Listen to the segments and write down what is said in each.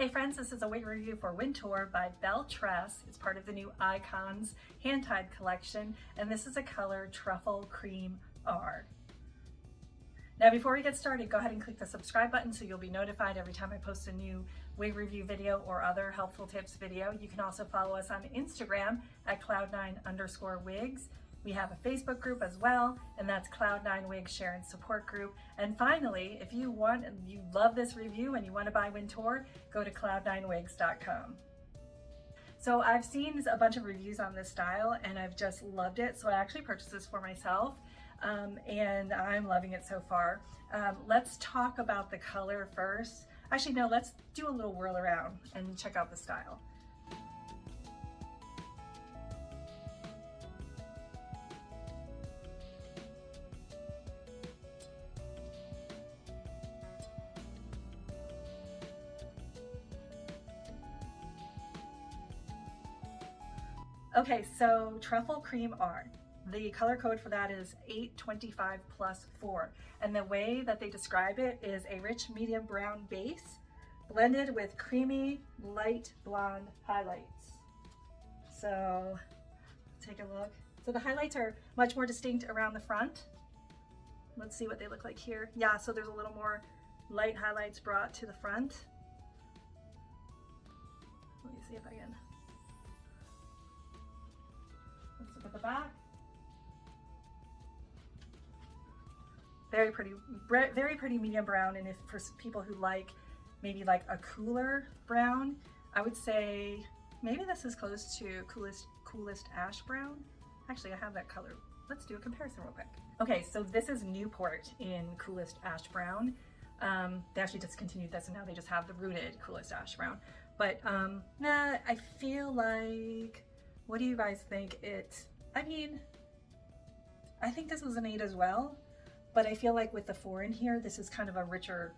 Hey friends, this is a wig review for Wintour by Belle Tress. It's part of the new Icons hand-tied collection, and this is a color Truffle Cream R. Now before we get started, go ahead and click the subscribe button so you'll be notified every time I post a new wig review video or other helpful tips video. You can also follow us on Instagram at cloud9_wigs. We have a Facebook group as well, and that's Cloud9 Wigs Share and Support Group. And finally, if you love this review and you want to buy Wintour, go to cloud9wigs.com. So I've seen a bunch of reviews on this style and I've just loved it. So I actually purchased this for myself and I'm loving it so far. Let's talk about the color first. Actually, no, let's do a little whirl around and check out the style. Okay, so Truffle Cream R. The color code for that is 825+4. And the way that they describe it is a rich medium brown base blended with creamy light blonde highlights. So take a look. So the highlights are much more distinct around the front. Let's see what they look like here. Yeah, so there's a little more light highlights brought to the front. Let me see if I can. Let's look at the back. Very pretty medium brown. And if for people who like maybe like a cooler brown, I would say maybe this is close to coolest ash brown. Actually, I have that color. Let's do a comparison real quick. Okay, so this is Newport in coolest ash brown. They actually discontinued this and now they just have the rooted coolest ash brown. But nah, I feel like, what do you guys think? I mean, I think this was an 8 as well, but I feel like with the 4 in here, this is kind of a richer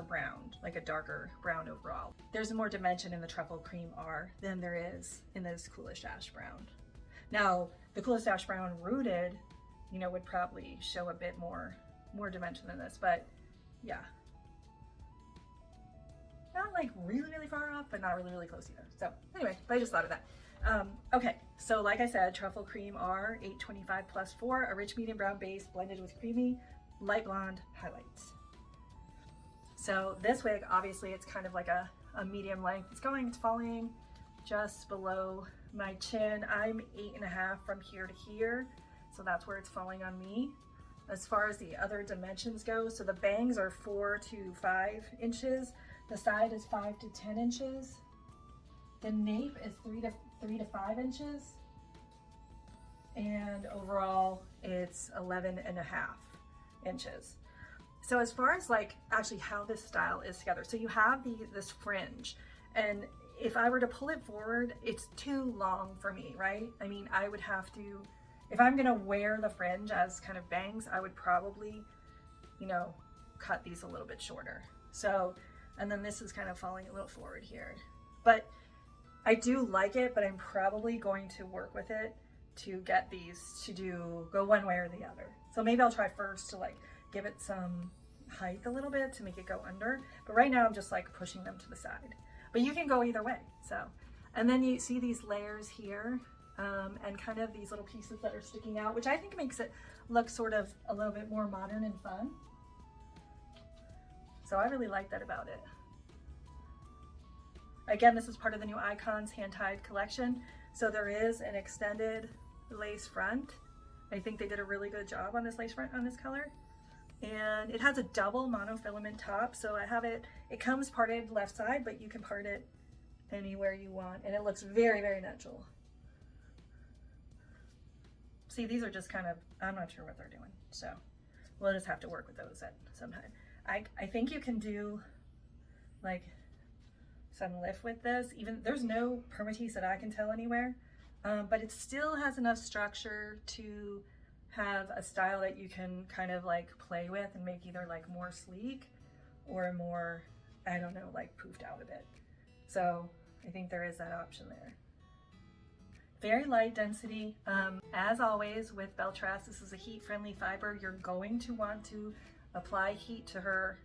brown, like a darker brown overall. There's more dimension in the Truffle Cream R than there is in this coolest ash brown. Now, the coolest ash brown rooted, you know, would probably show a bit more dimension than this, but yeah. Not like really far off, but not really close either. So anyway, but I just thought of that. Okay, so like I said, Truffle Cream R, 825+4, a rich medium brown base blended with creamy light blonde highlights. So this wig, obviously it's kind of like a medium length. It's falling just below my chin. I'm 8.5 from here to here. So that's where it's falling on me. As far as the other dimensions go, so the bangs are 4 to 5 inches. The side is 5 to 10 inches. The nape is 3 to 5 inches. And overall it's 11.5 inches. So as far as like actually how this style is together, so you have this fringe, and if I were to pull it forward, it's too long for me, right? I mean, I would have to, if I'm gonna wear the fringe as kind of bangs, I would probably, you know, cut these a little bit shorter. So, and then this is kind of falling a little forward here. But I do like it, but I'm probably going to work with it to get these to go one way or the other. So maybe I'll try first to like give it some height a little bit to make it go under. But right now I'm just like pushing them to the side. But you can go either way. So, and then you see these layers here and kind of these little pieces that are sticking out, which I think makes it look sort of a little bit more modern and fun. So I really like that about it. Again, this is part of the new Icons hand-tied collection. So there is an extended lace front. I think they did a really good job on this lace front on this color. And it has a double monofilament top. So I have it comes parted left side, but you can part it anywhere you want. And it looks very natural. See, these are just kind of, I'm not sure what they're doing. So we'll just have to work with those at some time. I think you can do like some lift with this. Even there's no permatease that I can tell anywhere, but it still has enough structure to have a style that you can kind of like play with and make either like more sleek or more, I don't know, like poofed out a bit. So I think there is that option there. Very light density. As always with Belle Tress, this is a heat-friendly fiber. You're going to want to apply heat to her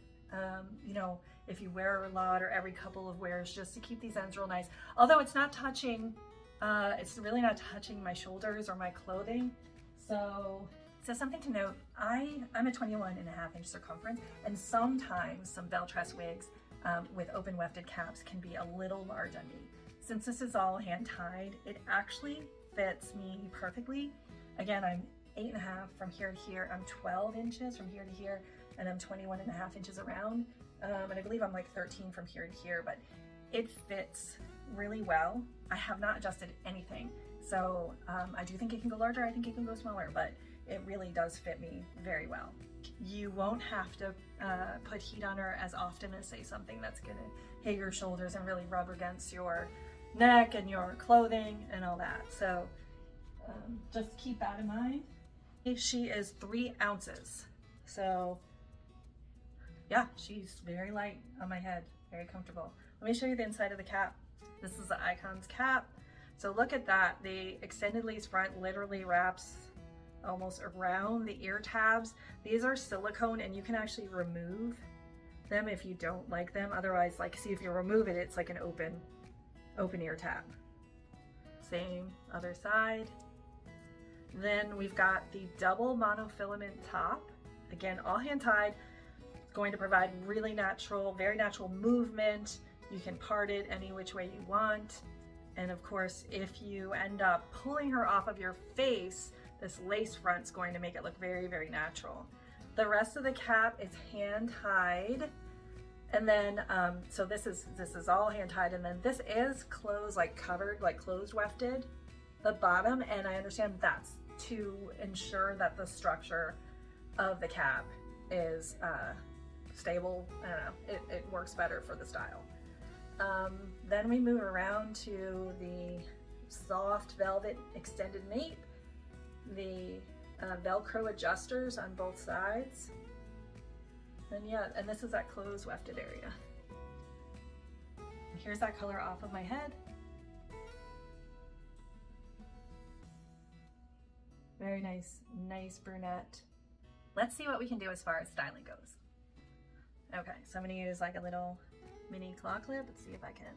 you know, if you wear a lot or every couple of wears, just to keep these ends real nice. Although it's not touching, it's really not touching my shoulders or my clothing. So something to note, I'm a 21.5-inch circumference, and sometimes some Belle Tress wigs with open wefted caps can be a little large on me. Since this is all hand tied, it actually fits me perfectly. Again, I'm 8.5 from here to here. I'm 12 inches from here to here, and I'm 21.5 inches around. And I believe I'm like 13 from here to here, but it fits really well. I have not adjusted anything. So I do think it can go larger. I think it can go smaller, but it really does fit me very well. You won't have to put heat on her as often as, say, something that's gonna hit your shoulders and really rub against your neck and your clothing and all that. So just keep that in mind. She is 3 ounces. So yeah, she's very light on my head, very comfortable. Let me show you the inside of the cap. This is the Icons cap. So look at that. The extended lace front literally wraps almost around the ear tabs. These are silicone, and you can actually remove them if you don't like them. Otherwise, like, see, if you remove it, it's like an open ear tab. Same other side. Then we've got the double monofilament top. Again, all hand tied. Going to provide really natural, very natural movement. You can part it any which way you want. And of course, if you end up pulling her off of your face, this lace front's going to make it look very, very natural. The rest of the cap is hand tied. And then, so this is all hand tied. And then this is closed, like covered, like closed wefted, the bottom. And I understand that's to ensure that the structure of the cap is stable. I don't know, it works better for the style. Then we move around to the soft velvet extended nape, the Velcro adjusters on both sides. And yeah, and this is that closed wefted area. Here's that color off of my head. Very nice, nice brunette. Let's see what we can do as far as styling goes. Okay, so I'm gonna use like a little mini claw clip. Let's see if I can